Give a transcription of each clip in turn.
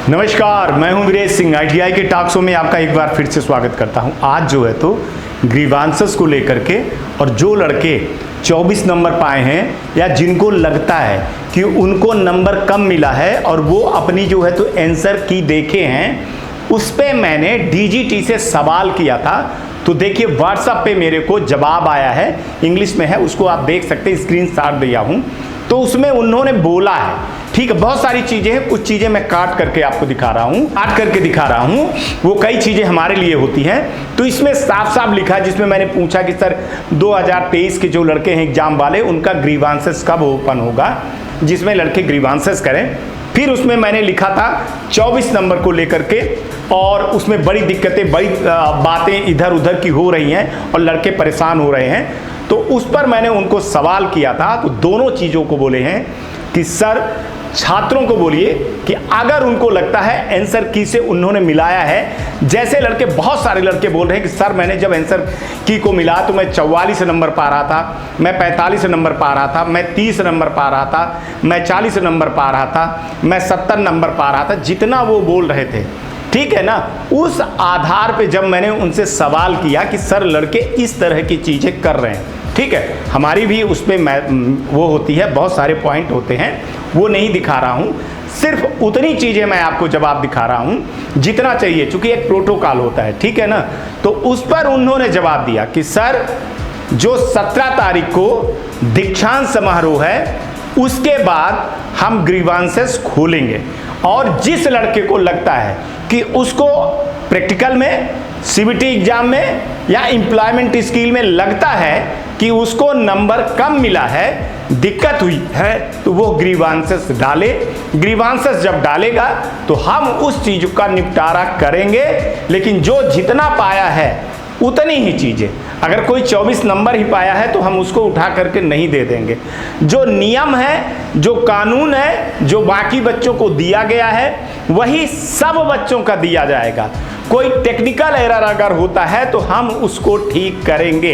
नमस्कार, मैं हूं वीरेश सिंह। आईटीआई के टॉक शो में आपका एक बार फिर से स्वागत करता हूं। आज जो है तो ग्रीवांसेस को लेकर के, और जो लड़के 24 नंबर पाए हैं या जिनको लगता है कि उनको नंबर कम मिला है और वो अपनी जो है तो आंसर की देखे हैं, उस पे मैंने डीजीटी से सवाल किया था। तो देखिए व्हाट्सएप पे मेरे को जवाब आया है, इंग्लिश में है, उसको आप देख सकते हैं, स्क्रीनशॉट दिया हूं। तो उसमें उन्होंने बोला है, ठीक है, बहुत सारी चीजें हैं, कुछ चीजें मैं काट करके आपको दिखा रहा हूं, वो कई चीजें हमारे लिए होती हैं। तो इसमें साफ साफ लिखा है, जिसमें मैंने पूछा कि सर 2023 के जो लड़के हैं एग्जाम वाले, उनका ग्रीवांसेस कब ओपन होगा, जिसमें लड़के ग्रीवांसेस करें। फिर उसमें मैंने लिखा था 24 नंबर को लेकर के, और उसमें बड़ी दिक्कतें, बड़ी बातें इधर उधर की हो रही हैं और लड़के परेशान हो रहे हैं। तो उस पर मैंने उनको सवाल किया था। तो दोनों चीज़ों को बोले हैं कि सर छात्रों को बोलिए कि अगर उनको लगता है आंसर की से उन्होंने मिलाया है, जैसे लड़के, बहुत सारे लड़के बोल रहे हैं कि सर मैंने जब आंसर की को मिला तो मैं 44 नंबर पा रहा था, मैं 45 नंबर पा रहा था, मैं 30 नंबर पा रहा था, मैं 40 नंबर पा रहा था, मैं 70 नंबर पा रहा था, जितना वो बोल रहे थे, ठीक है ना। उस आधार पे जब मैंने उनसे सवाल किया कि सर लड़के इस तरह की चीज़ें कर रहे हैं, ठीक है, हमारी भी उस पर वो होती है, बहुत सारे पॉइंट होते हैं, वो नहीं दिखा रहा हूँ, सिर्फ उतनी चीज़ें मैं आपको जवाब दिखा रहा हूँ जितना चाहिए, चूंकि एक प्रोटोकॉल होता है, ठीक है ना। तो उस पर उन्होंने जवाब दिया कि सर जो 17 तारीख को दीक्षांत समारोह है, उसके बाद हम ग्रीवांसेस खोलेंगे, और जिस लड़के को लगता है कि उसको प्रैक्टिकल में, सीबीटी एग्जाम में या एम्प्लॉयमेंट स्किल में लगता है कि उसको नंबर कम मिला है, दिक्कत हुई है, तो वो ग्रीवांसेस डाले। ग्रीवांसेस जब डालेगा तो हम उस चीज का निपटारा करेंगे, लेकिन जो जितना पाया है उतनी ही चीजें, अगर कोई 24 नंबर ही पाया है तो हम उसको उठा करके नहीं दे देंगे। जो नियम है, जो कानून है, जो बाकी बच्चों को दिया गया है, वही सब बच्चों का दिया जाएगा। कोई टेक्निकल एरर अगर होता है तो हम उसको ठीक करेंगे।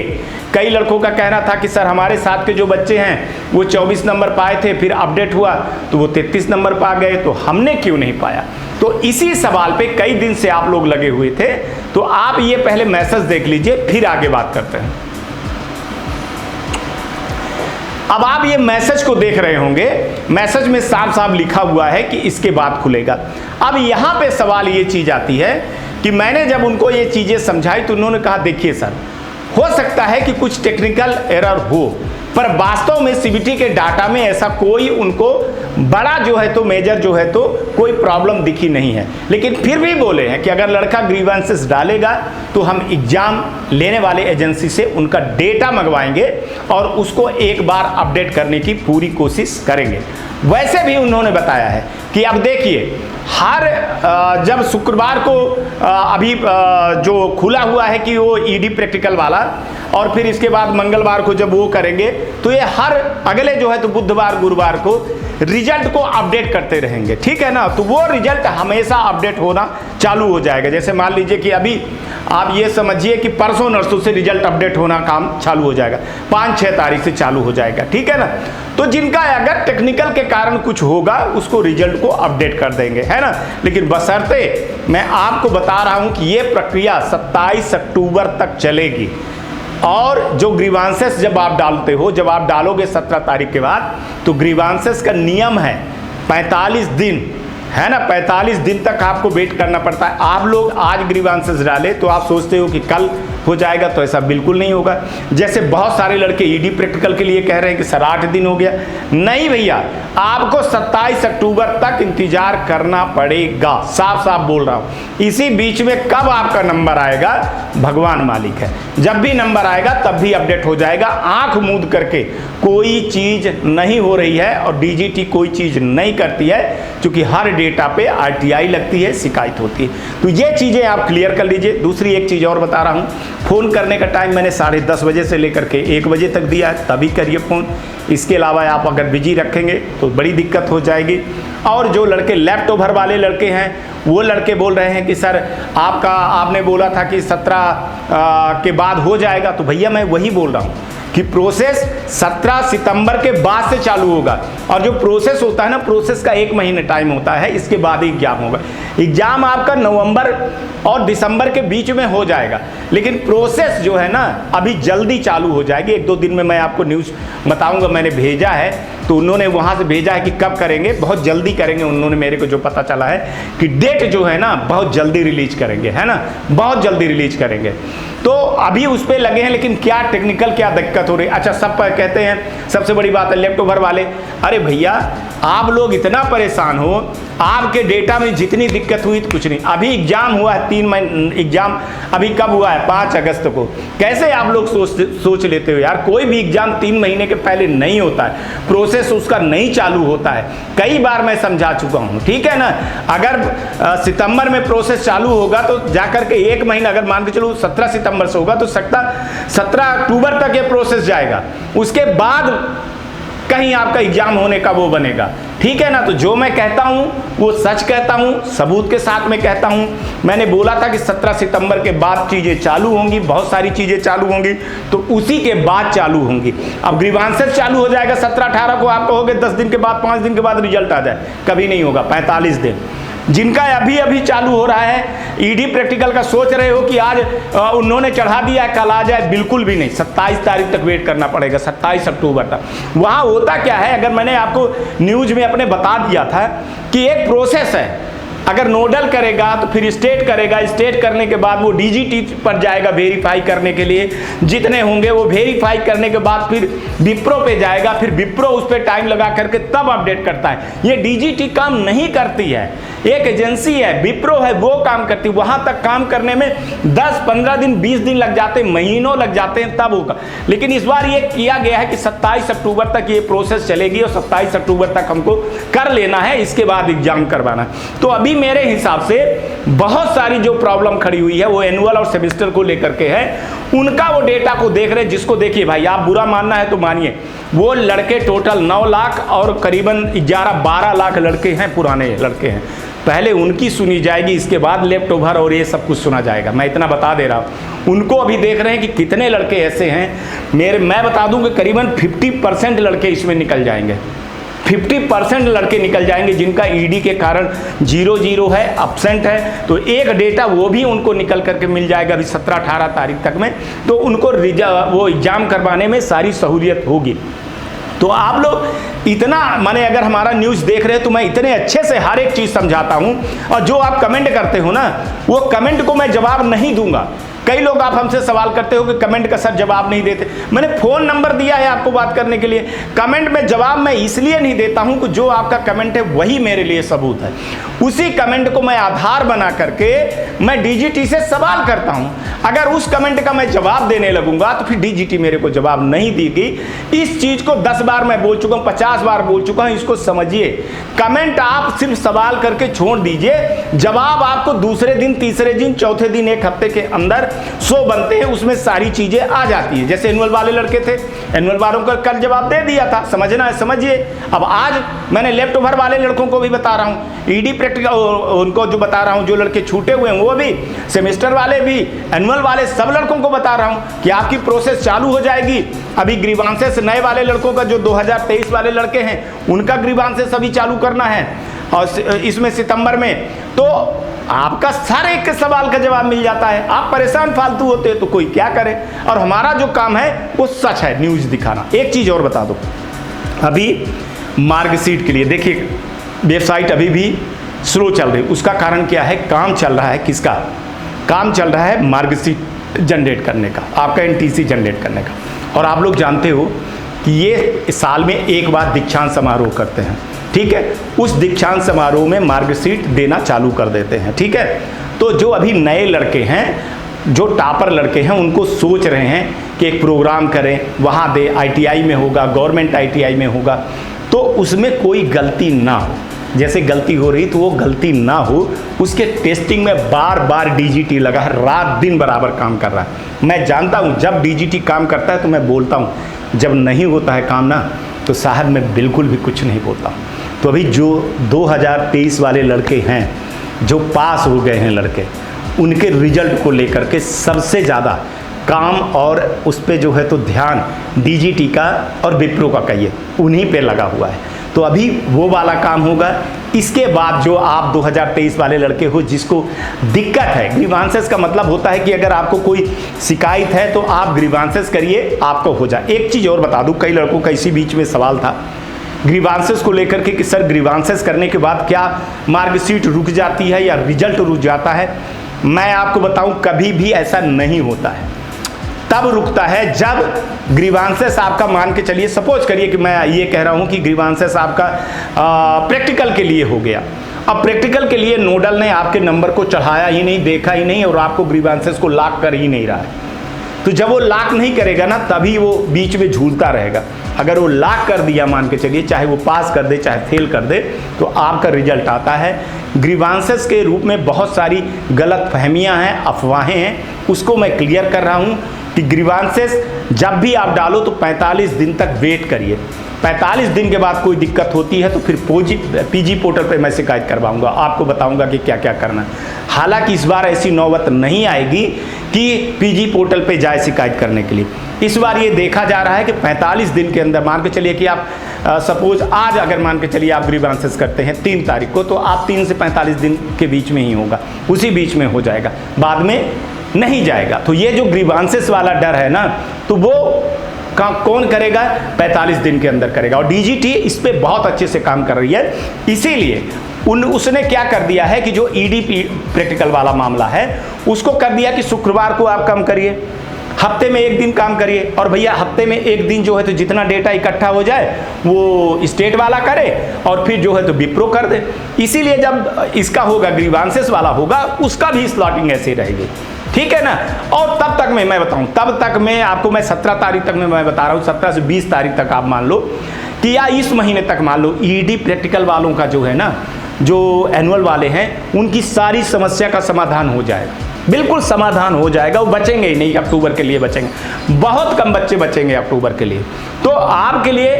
कई लड़कों का कहना था कि सर हमारे साथ के जो बच्चे हैं वो 24 नंबर पाए थे, फिर अपडेट हुआ तो वो 33 नंबर पा गए, तो हमने क्यों नहीं पाया। तो इसी सवाल पे कई दिन से आप लोग लगे हुए थे। तो आप ये पहले मैसेज देख लीजिए, फिर आगे बात करते हैं। अब आप ये मैसेज को देख रहे होंगे, मैसेज में साफ साफ लिखा हुआ है कि इसके बाद खुलेगा। अब यहां पे सवाल ये चीज आती है कि मैंने जब उनको ये चीजें समझाई तो उन्होंने कहा देखिए सर, हो सकता है कि कुछ टेक्निकल एरर हो, पर वास्तव में सीबीटी के डाटा में ऐसा कोई उनको बड़ा जो है तो मेजर जो है तो कोई प्रॉब्लम दिखी नहीं है। लेकिन फिर भी बोले हैं कि अगर लड़का ग्रीवांसेस डालेगा तो हम एग्जाम लेने वाले एजेंसी से उनका डेटा मंगवाएंगे और उसको एक बार अपडेट करने की पूरी कोशिश करेंगे। वैसे भी उन्होंने बताया है कि अब देखिए, हर जब शुक्रवार को अभी जो खुला हुआ है कि वो ईडी प्रैक्टिकल वाला, और फिर इसके बाद मंगलवार को जब वो करेंगे, तो ये हर अगले जो है तो बुधवार गुरुवार को रिजल्ट को अपडेट करते रहेंगे, ठीक है ना। तो वो रिजल्ट हमेशा अपडेट होना चालू हो जाएगा। जैसे मान लीजिए कि अभी आप ये समझिए कि परसों नरसों से रिजल्ट अपडेट होना काम चालू हो जाएगा, 5-6 तारीख से चालू हो जाएगा, ठीक है ना। तो जिनका अगर टेक्निकल के कारण कुछ होगा उसको रिजल्ट को अपडेट कर देंगे, है ना। लेकिन बशर्ते मैं आपको बता रहा हूं कि ये प्रक्रिया 27 अक्टूबर तक चलेगी, और जो ग्रीवांसेस जब आप डालते हो, जब आप डालोगे 17 तारीख के बाद, तो ग्रीवांसेस का नियम है 45 दिन, है ना, 45 दिन तक आपको वेट करना पड़ता है। आप लोग आज ग्रीवांसेस डाले तो आप सोचते हो कि कल हो जाएगा, तो ऐसा बिल्कुल नहीं होगा। जैसे बहुत सारे लड़के ईडी प्रैक्टिकल के लिए कह रहे हैं कि सर 8 दिन हो गया, नहीं भैया, आपको 27 अक्टूबर तक इंतजार करना पड़ेगा, साफ साफ बोल रहा हूं। इसी बीच में कब आपका नंबर आएगा भगवान मालिक है, जब भी नंबर आएगा तब भी अपडेट हो जाएगा। आंख मूंद करके कोई चीज नहीं हो रही है, और डीजीटी कोई चीज नहीं करती है, क्योंकि हर डेटा पे आरटीआई लगती है, शिकायत होती है। तो ये चीजें आप क्लियर कर लीजिए। दूसरी एक चीज और बता रहा हूं, फोन करने का टाइम मैंने 10:30 बजे से लेकर के 1 बजे तक दिया है, तभी करिए फोन। इसके अलावा आप अगर बिजी रखेंगे तो बड़ी दिक्कत हो जाएगी। और जो लड़के लेफ्ट ओवर वाले लड़के हैं, वो लड़के बोल रहे हैं कि सर आपने बोला था कि 17 के बाद हो जाएगा, तो भैया मैं वही बोल रहा हूँ कि प्रोसेस 17 सितंबर के बाद से चालू होगा। और जो प्रोसेस होता है ना, प्रोसेस का 1 महीने टाइम होता है, इसके बाद ही एग्जाम होगा। एग्जाम आपका नवंबर और दिसंबर के बीच में हो जाएगा, लेकिन प्रोसेस जो है ना अभी जल्दी चालू हो जाएगी। 1-2 दिन में मैं आपको न्यूज़ बताऊंगा, मैंने भेजा है तो उन्होंने वहाँ से भेजा है कि कब करेंगे, बहुत जल्दी करेंगे। उन्होंने मेरे को जो पता चला है कि डेट जो है ना बहुत जल्दी रिलीज करेंगे, है ना, बहुत जल्दी रिलीज करेंगे। तो अभी उस पर लगे हैं, लेकिन क्या टेक्निकल क्या दिक्कत हो रही है। अच्छा, सब कहते हैं सबसे बड़ी बात है लेफ्ट ओवर वाले, अरे भैया आप लोग इतना परेशान हो, आपके डेटा में जितनी दिक्कत हुई तो कुछ नहीं। अभी एग्जाम हुआ है 3 महीने, एग्जाम अभी कब हुआ है 5 अगस्त को। कैसे आप लोग सोच लेते हो यार, कोई भी एग्जाम 3 महीने के पहले नहीं होता है, प्रोसेस उसका नहीं चालू होता है। कई बार मैं समझा चुका हूँ, ठीक है ना। अगर सितंबर में प्रोसेस चालू होगा तो जाकर के 1 महीना, अगर मान के चलो 17 सितंबर से होगा तो 17 अक्टूबर तक ये प्रोसेस जाएगा, उसके बाद कहीं आपका एग्जाम होने का वो बनेगा, ठीक है ना। तो जो मैं कहता हूं वो सच कहता हूं, सबूत के साथ में कहता हूं। मैंने बोला था कि 17 सितंबर के बाद चीजें चालू होंगी, बहुत सारी चीजें चालू होंगी, तो उसी के बाद चालू होंगी। अब ग्रीवांसेस चालू हो जाएगा 17-18 को, आप कहोगे 10 दिन के बाद 5 दिन के बाद रिजल्ट आ जाए, कभी नहीं होगा। 45 दिन जिनका अभी चालू हो रहा है, ईडी प्रैक्टिकल का सोच रहे हो कि आज उन्होंने चढ़ा दिया है कल आ जाए, बिल्कुल भी नहीं। 27 तारीख तक वेट करना पड़ेगा, 27 अक्टूबर तक। वहाँ होता क्या है, अगर मैंने आपको न्यूज में अपने बता दिया था कि एक प्रोसेस है, अगर नोडल करेगा तो फिर स्टेट करेगा, स्टेट करने के बाद वो डीजीटी पर जाएगा वेरीफाई करने के लिए, जितने होंगे वो वेरीफाई करने के बाद फिर विप्रो पे जाएगा, फिर विप्रो उस पर टाइम लगा करके तब अपडेट करता है। ये डीजीटी काम नहीं करती है, एक एजेंसी है विप्रो है, वो काम करती है। वहां तक काम करने में 10-15 दिन 20 दिन लग जाते हैं, महीनों लग जाते हैं, तब होगा। लेकिन इस बार ये किया गया है कि 27 अक्टूबर तक ये प्रोसेस चलेगी और 27 अक्टूबर तक हमको कर लेना है, इसके बाद एग्जाम करवाना है। तो अभी मेरे हिसाब से बहुत सारी जो प्रॉब्लम खड़ी हुई है वो एनुअल और सेमेस्टर को लेकर के है, उनका वो डेटा को देख रहे हैं। जिसको देखिए भाई, आप बुरा मानना है तो मानिए, वो लड़के टोटल 9 लाख और करीबन 11-12 लाख लड़के हैं, पुराने लड़के हैं। पहले उनकी सुनी जाएगी, इसके बाद लेफ्ट ओवर और ये सब कुछ सुना जाएगा। मैं इतना बता दे रहा हूँ। उनको अभी देख रहे हैं कि कितने लड़के ऐसे हैं। मैं बता दूं कि करीबन 50% लड़के इसमें निकल जाएंगे, 50% लड़के निकल जाएंगे जिनका ईडी के कारण 0-0 है, एब्सेंट है। तो एक डेटा वो भी उनको निकल करके मिल जाएगा अभी 17-18 तारीख तक में, तो उनको वो एग्जाम करवाने में सारी सहूलियत होगी। तो आप लोग इतना, माने अगर हमारा न्यूज़ देख रहे हैं तो मैं इतने अच्छे से हर एक चीज़ समझाता हूं, और जो आप कमेंट करते हो ना, वो कमेंट को मैं जवाब नहीं दूंगा। कई लोग आप हमसे सवाल करते हो कि कमेंट का सर जवाब नहीं देते। मैंने फ़ोन नंबर दिया है आपको बात करने के लिए। कमेंट में जवाब मैं इसलिए नहीं देता हूं कि जो आपका कमेंट है वही मेरे लिए सबूत है। उसी कमेंट को मैं आधार बना करके मैं डीजीटी से सवाल करता हूं। अगर उस कमेंट का मैं जवाब देने लगूंगा तो फिर डीजीटी मेरे को जवाब नहीं देगी। इस चीज़ को 10 बार मैं बोल चुका हूँ, 50 बार बोल चुका हूँ, इसको समझिए। कमेंट आप सिर्फ सवाल करके छोड़ दीजिए, जवाब आपको दूसरे दिन, तीसरे दिन, चौथे दिन, 1 हफ्ते के अंदर 100 बनते हैं, उसमें सारी चीजें आ जाती है। जैसे एनुअल वाले लड़के थे, एनुअल वालों का कल जवाब दे दिया था, समझना है समझिए। अब आज मैंने लेफ्ट ओवर वाले लड़कों को भी बता रहा हूँ, ईडी प्रैक्टिकल उनको जो बता रहा हूँ, जो लड़के छूटे हुए हैं वो भी, सेमेस्टर वाले भी, एनुअल वाले, सब लड़कों को बता रहा हूँ कि आपकी प्रोसेस चालू हो जाएगी। अभी ग्रीवांसेस नए वाले लड़कों का, जो 2023 वाले लड़के हैं, उनका ग्रीवांसेस अभी चालू करना है, और इसमें सितंबर में। तो आपका हर एक के सवाल का जवाब मिल जाता है। आप परेशान फालतू होते हैं तो कोई क्या करे। और हमारा जो काम है वो सच है, न्यूज़ दिखाना। एक चीज़ और बता दो, अभी मार्कशीट के लिए देखिए वेबसाइट अभी भी स्लो चल रही। उसका कारण क्या है? काम चल रहा है, किसका काम चल रहा है? मार्कशीट जनरेट करने का, आपका एनटीसी जनरेट करने का। और आप लोग जानते हो कि ये साल में एक बार दीक्षांत समारोह करते हैं, ठीक है। उस दीक्षांत समारोह में मार्कशीट देना चालू कर देते हैं, ठीक है। तो जो अभी नए लड़के हैं, जो टॉपर लड़के हैं, उनको सोच रहे हैं कि एक प्रोग्राम करें, वहाँ दे, आईटीआई में होगा, गवर्नमेंट आईटीआई में होगा, तो उसमें कोई गलती ना हो। जैसे गलती हो रही तो वो गलती ना हो, उसके टेस्टिंग में बार बार डीजीटी लगा है, रात दिन बराबर काम कर रहा है। मैं जानता हूँ जब डीजीटी काम करता है तो मैं बोलता हूँ, जब नहीं होता है काम ना तो साहब मैं बिल्कुल भी कुछ नहीं बोलता हूँ। तो अभी जो 2023 वाले लड़के हैं, जो पास हो गए हैं लड़के, उनके रिजल्ट को लेकर के सबसे ज़्यादा काम और उस पे जो है तो ध्यान डीजीटी का और विप्रो का कहिए उन्हीं पे लगा हुआ है। तो अभी वो वाला काम होगा। इसके बाद जो आप 2023 वाले लड़के हो जिसको दिक्कत है, ग्रीवांसेस का मतलब होता है कि अगर आपको कोई शिकायत है तो आप ग्रीवांसेस करिए, आपको हो जाए। एक चीज़ और बता दूं, कई लड़कों का इसी बीच में सवाल था ग्रीवांसेस को लेकर के कि सर ग्रीवांसेस करने के बाद क्या मार्कशीट रुक जाती है या रिजल्ट रुक जाता है। मैं आपको बताऊं कभी भी ऐसा नहीं होता है। तब रुकता है जब ग्रीवांसेस आपका, मान के चलिए सपोज करिए कि मैं ये कह रहा हूं कि ग्रीवांसेस आपका प्रैक्टिकल के लिए हो गया। अब प्रैक्टिकल के लिए नोडल ने आपके नंबर को चढ़ाया ही नहीं, देखा ही नहीं और आपको ग्रीवांसेस को लॉक कर ही नहीं रहा है। तो जब वो लॉक नहीं करेगा ना तभी वो बीच में झूलता रहेगा। अगर वो लॉक कर दिया, मान के चलिए चाहे वो पास कर दे चाहे फेल कर दे, तो आपका रिजल्ट आता है। ग्रीवांसेस के रूप में बहुत सारी गलत फहमियाँ हैं, अफवाहें हैं, उसको मैं क्लियर कर रहा हूँ कि ग्रीवांसेस जब भी आप डालो तो 45 दिन तक वेट करिए। 45 दिन के बाद कोई दिक्कत होती है तो फिर पीजी पोर्टल पे मैं शिकायत करवाऊंगा, आपको बताऊंगा कि क्या क्या करना है। हालांकि इस बार ऐसी नौबत नहीं आएगी कि पीजी पोर्टल पे जाए शिकायत करने के लिए। इस बार ये देखा जा रहा है कि 45 दिन के अंदर, मान के चलिए कि आप सपोज आज अगर मान के चलिए आप ग्रीवांसेस करते हैं 3 तारीख को, तो आप 3 से 45 दिन के बीच में ही होगा, उसी बीच में हो जाएगा, बाद में नहीं जाएगा। तो ये जो ग्रीवांसेस वाला डर है ना, तो वो कौन करेगा? 45 दिन के अंदर करेगा। और डीजीटी इस पे बहुत अच्छे से काम कर रही है। इसीलिए उसने क्या कर दिया है कि जो ईडीपी प्रैक्टिकल वाला मामला है उसको कर दिया कि शुक्रवार को आप काम करिए, हफ्ते में 1 दिन काम करिए। और भैया हफ्ते में 1 दिन जो है तो जितना डेटा इकट्ठा हो जाए वो स्टेट वाला करे और फिर जो है तो विप्रो कर दे। इसीलिए जब इसका होगा, ग्रीवांसेस वाला होगा, उसका भी स्लॉटिंग ऐसे रहेगी, ठीक है ना। और तब तक मैं बताऊं, तब तक मैं आपको, मैं 17 तारीख तक में मैं बता रहा हूं, 17 से 20 तारीख तक आप मान लो कि या इस महीने तक मान लो, ईडी प्रैक्टिकल वालों का जो है ना, जो एनुअल वाले हैं, उनकी सारी समस्या का समाधान हो जाएगा, बिल्कुल समाधान हो जाएगा। वो बचेंगे ही नहीं, अक्टूबर के लिए बचेंगे, बहुत कम बच्चे बचेंगे अक्टूबर के लिए। तो आपके लिए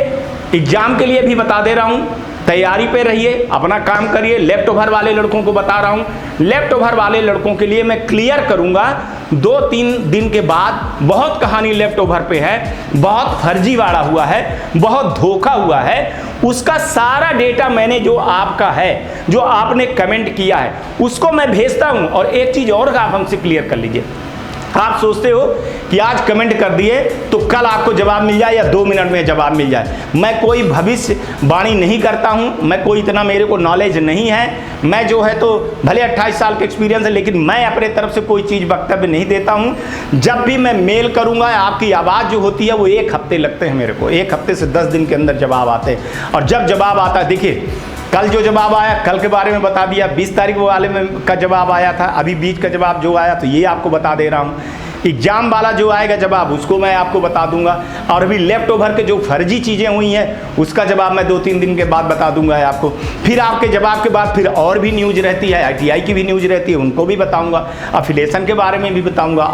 एग्जाम के लिए भी बता दे रहा हूं, तैयारी पे रहिए, अपना काम करिए। लेफ्ट ओवर वाले लड़कों को बता रहा हूं, लेफ्ट ओवर वाले लड़कों के लिए मैं क्लियर करूंगा 2-3 दिन के बाद। बहुत कहानी लेफ्ट ओवर पे है, बहुत फर्जीवाड़ा हुआ है, बहुत धोखा हुआ है, उसका सारा डेटा मैंने जो आपका है, जो आपने कमेंट किया है, उसको मैं भेजता हूं। और एक चीज और आप हमसे क्लियर कर लीजिए, आप सोचते हो कि आज कमेंट कर दिए तो कल आपको जवाब मिल जाए या 2 मिनट में जवाब मिल जाए। मैं कोई भविष्यवाणी नहीं करता हूं, मैं कोई इतना, मेरे को नॉलेज नहीं है। मैं जो है तो भले 28 साल का एक्सपीरियंस है, लेकिन मैं अपने तरफ से कोई चीज़ वक्तव्य नहीं देता हूं। जब भी मैं मेल करूंगा, आपकी आवाज़ जो होती है वो 1 हफ्ते लगते हैं मेरे को, 1 हफ्ते से 10 दिन के अंदर जवाब आते हैं। और जब जवाब आता है, देखिए कल जो जवाब आया, कल के बारे में बता दिया, 20 तारीख वाले में का जवाब आया था, अभी बीच का जवाब जो आया तो ये आपको बता दे रहा हूँ। एग्जाम वाला जो आएगा जवाब उसको मैं आपको बता दूंगा। और अभी लेफ्ट ओवर के जो फर्जी चीज़ें हुई हैं उसका जवाब मैं 2-3 दिन के बाद बता दूंगा आपको। फिर आपके जवाब के बाद फिर और भी न्यूज़ रहती है, ITI की भी न्यूज़ रहती है, उनको भी बताऊंगा। अफिलेशन के बारे में भी बताऊंगा,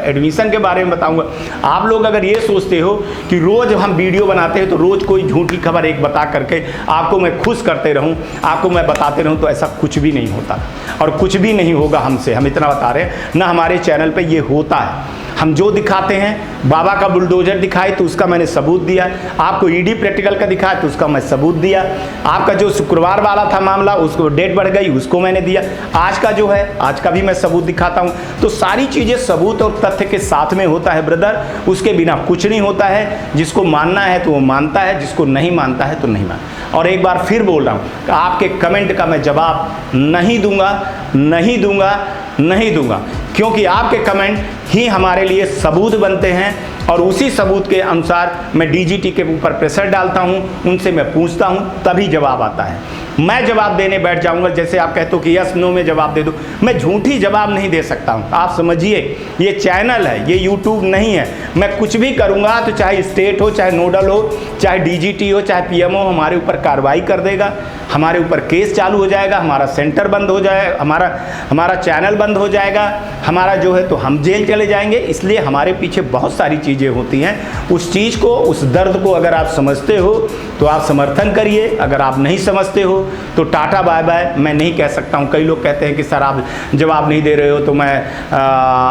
एडमिशन के बारे में बताऊंगा। आप लोग अगर ये सोचते हो कि रोज़ हम वीडियो बनाते हैं तो रोज़ कोई झूठी खबर एक बता करके आपको मैं खुश करते रहूँ, आपको मैं बताते रहूँ, तो ऐसा कुछ भी नहीं होता और कुछ भी नहीं होगा हमसे। हम इतना बता रहे हैं ना, हमारे चैनल पर ये होता है। हम जो दिखाते हैं, बाबा का बुलडोजर दिखाए तो उसका मैंने सबूत दिया, आपको ईडी प्रैक्टिकल का दिखाया तो उसका मैं सबूत दिया, आपका जो शुक्रवार वाला था मामला उसको डेट बढ़ गई उसको मैंने दिया, आज का जो है आज का भी मैं सबूत दिखाता हूं। तो सारी चीज़ें सबूत और तथ्य के साथ में होता है ब्रदर, उसके बिना कुछ नहीं होता है। जिसको मानना है तो वो मानता है, जिसको नहीं मानता है तो नहीं मानता। और एक बार फिर बोल रहा हूँ, आपके कमेंट का मैं जवाब नहीं दूंगा, नहीं दूंगा, नहीं दूंगा, क्योंकि आपके कमेंट ही हमारे लिए सबूत बनते हैं और उसी सबूत के अनुसार मैं डीजीटी के ऊपर प्रेशर डालता हूं, उनसे मैं पूछता हूं, तभी जवाब आता है। मैं जवाब देने बैठ जाऊंगा, जैसे आप कहते हो कि यस नो में जवाब दे दो, मैं झूठी जवाब नहीं दे सकता हूं। आप समझिए, ये चैनल है, ये यूट्यूब नहीं है। मैं कुछ भी करूंगा तो चाहे स्टेट हो, चाहे नोडल हो, चाहे डीजीटी हो, चाहे पीएमओ, हमारे ऊपर कार्रवाई कर देगा, हमारे ऊपर केस चालू हो जाएगा, हमारा सेंटर बंद हो जाएगा, हमारा चैनल बंद हो जाएगा, हमारा जो है तो हम जेल चले जाएंगे। इसलिए हमारे पीछे बहुत सारी चीज़ें चीज़ें होती हैं, उस चीज़ को, उस दर्द को अगर आप समझते हो तो आप समर्थन करिए, अगर आप नहीं समझते हो तो टाटा बाय बाय। मैं नहीं कह सकता हूँ, कई लोग कहते हैं कि सर आप जवाब नहीं दे रहे हो तो मैं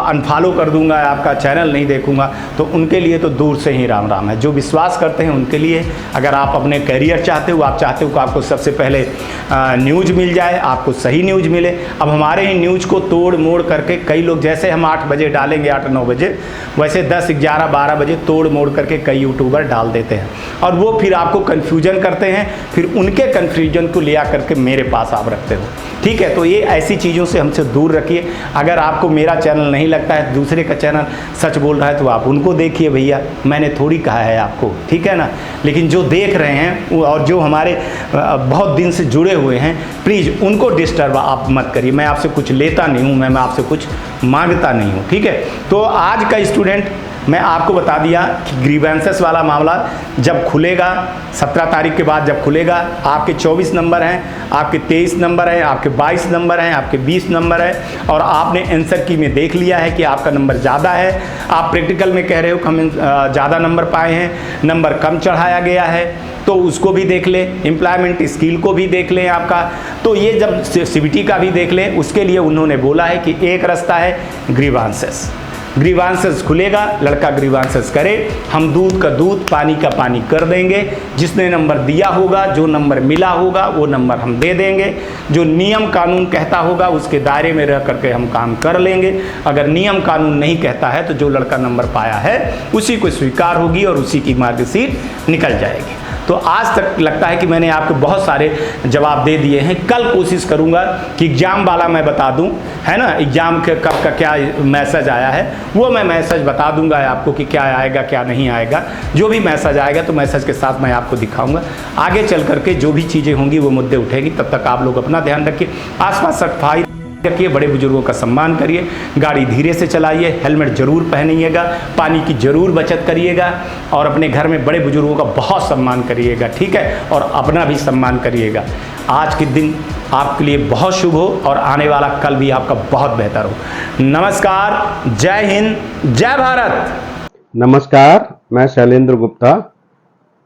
अनफॉलो कर दूंगा, आपका चैनल नहीं देखूंगा, तो उनके लिए तो दूर से ही राम राम है। जो विश्वास करते हैं उनके लिए, अगर आप अपने करियर चाहते हो, आप चाहते हो कि आपको सबसे पहले न्यूज़ मिल जाए, आपको सही न्यूज़ मिले। अब हमारे ही न्यूज़ को तोड़ मोड़ करके कई लोग, जैसे हम 8 बजे डालेंगे, 8-9 बजे, वैसे 10, 11, 12 बजे तोड़ मोड़ करके कई यूट्यूबर डाल देते हैं और वो फिर आपको कन्फ्यूजन करते हैं, फिर उनके कन्फ्यूजन को ले आकर के मेरे पास आप रखते हो। ठीक है, तो ये ऐसी चीज़ों से हमसे दूर रखिए। अगर आपको मेरा चैनल नहीं लगता है, दूसरे का चैनल सच बोल रहा है तो आप उनको देखिए भैया, मैंने थोड़ी कहा है आपको, ठीक है ना। लेकिन जो देख रहे हैं और जो हमारे बहुत दिन से जुड़े हुए हैं, प्लीज़ उनको डिस्टर्ब आप मत करिए। मैं आपसे कुछ लेता नहीं हूँ, मैं आपसे कुछ मांगता नहीं हूँ, ठीक है। तो आज का स्टूडेंट मैं आपको बता दिया कि ग्रीवेंसेस वाला मामला जब खुलेगा, 17 तारीख के बाद जब खुलेगा, आपके 24 नंबर हैं, आपके 23 नंबर हैं, आपके 22 नंबर हैं, आपके 20 नंबर हैं, और आपने आंसर की में देख लिया है कि आपका नंबर ज़्यादा है। आप प्रैक्टिकल में कह रहे हो कि हम ज़्यादा नंबर पाए हैं, नंबर कम चढ़ाया गया है, तो उसको भी देख लें, एम्प्लॉयमेंट स्किल को भी देख लें आपका। तो ये जब सीबीटी का भी देख लें, उसके लिए उन्होंने बोला है कि एक रास्ता है ग्रीवांसेस। ग्रीवांसेस खुलेगा, लड़का ग्रीवांसेस करे, हम दूध का दूध, पानी का पानी कर देंगे। जिसने नंबर दिया होगा, जो नंबर मिला होगा, वो नंबर हम दे देंगे। जो नियम कानून कहता होगा उसके दायरे में रह करके हम काम कर लेंगे। अगर नियम कानून नहीं कहता है तो जो लड़का नंबर पाया है उसी को स्वीकार होगी और उसी की मार्कशीट निकल जाएगी। तो आज तक लगता है कि मैंने आपको बहुत सारे जवाब दे दिए हैं। कल कोशिश करूंगा कि एग्ज़ाम वाला मैं बता दूं, है ना, एग्ज़ाम के कब का क्या मैसेज आया है वो मैं मैसेज बता दूंगा आपको कि क्या आएगा क्या नहीं आएगा। जो भी मैसेज आएगा तो मैसेज के साथ मैं आपको दिखाऊंगा। आगे चल करके जो भी चीज़ें होंगी वो मुद्दे उठेंगी। तब तक आप लोग अपना ध्यान रखिए, आसपास सफाई रखिए, बड़े बुजुर्गों का सम्मान करिए, गाड़ी धीरे से चलाइए, हेलमेट जरूर पहनिएगा, पानी की जरूर बचत करिएगा और अपने घर में बड़े बुजुर्गों का बहुत सम्मान करिएगा, ठीक है, और अपना भी सम्मान करिएगा। आज के दिन आपके लिए बहुत शुभ हो और आने वाला कल भी आपका बहुत बेहतर हो। नमस्कार, जय हिंद, जय भारत। नमस्कार, मैं शैलेंद्र गुप्ता,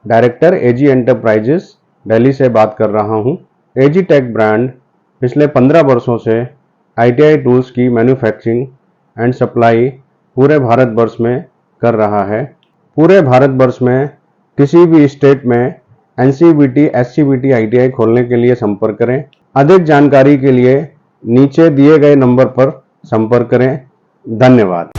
डायरेक्टर एजी एंटरप्राइजेस दिल्ली से बात कर रहा हूं। एजी टेक ब्रांड पिछले 15 वर्षों से आईटीआई टूल्स की मैन्युफैक्चरिंग एंड सप्लाई पूरे भारतवर्ष में कर रहा है। पूरे भारतवर्ष में किसी भी स्टेट में एनसीबीटी, एससीबीटी आईटीआई खोलने के लिए संपर्क करें। अधिक जानकारी के लिए नीचे दिए गए नंबर पर संपर्क करें। धन्यवाद।